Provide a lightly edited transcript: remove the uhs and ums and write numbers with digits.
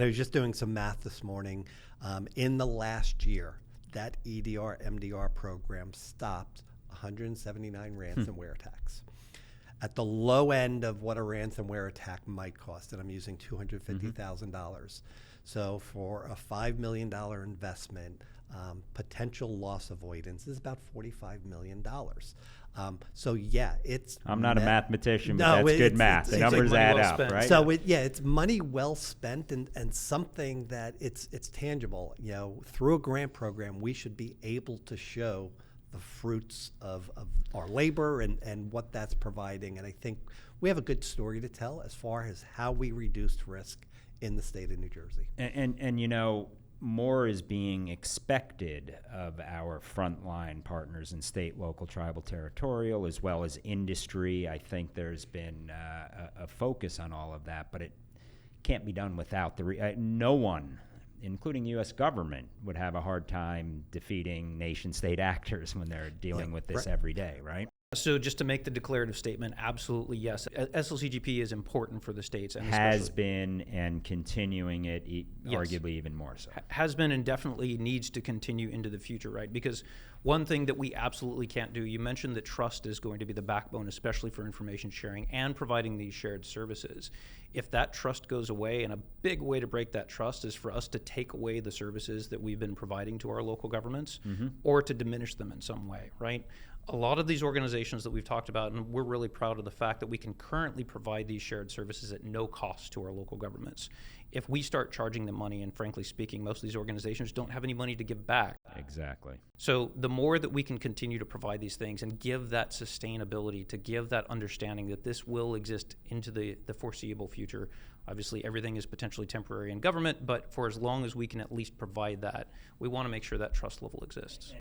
I was just doing some math this morning. In the last year, that EDR, MDR program stopped 179 ransomware attacks. At the low end of what a ransomware attack might cost, and I'm using $250,000. So for a $5 million investment, potential loss avoidance is about $45 million. So yeah, it's... I'm not a mathematician, but that's good math. The numbers add up, right? So it's money well spent, and something that it's tangible. You know, through a grant program, we should be able to show the fruits of our labor and what that's providing. And I think we have a good story to tell as far as how we reduced risk in the state of New Jersey. And you know, more is being expected of our frontline partners in state, local, tribal, territorial, as well as industry. I think there's been a focus on all of that, but it can't be done without no one, including the U.S. government, would have a hard time defeating nation-state actors when they're dealing with this every day, right? So just to make the declarative statement, absolutely yes. SLCGP is important for the states. And has been and continuing it, arguably even more so. Has been and definitely needs to continue into the future, right? Because one thing that we absolutely can't do, you mentioned that trust is going to be the backbone, especially for information sharing and providing these shared services. If that trust goes away, and a big way to break that trust is for us to take away the services that we've been providing to our local governments or to diminish them in some way, right? A lot of these organizations that we've talked about, and we're really proud of the fact that we can currently provide these shared services at no cost to our local governments. If we start charging them money, and frankly speaking, most of these organizations don't have any money to give back. Exactly. So the more that we can continue to provide these things and give that sustainability, to give that understanding that this will exist into the foreseeable future. Obviously, everything is potentially temporary in government, but for as long as we can at least provide that, we want to make sure that trust level exists.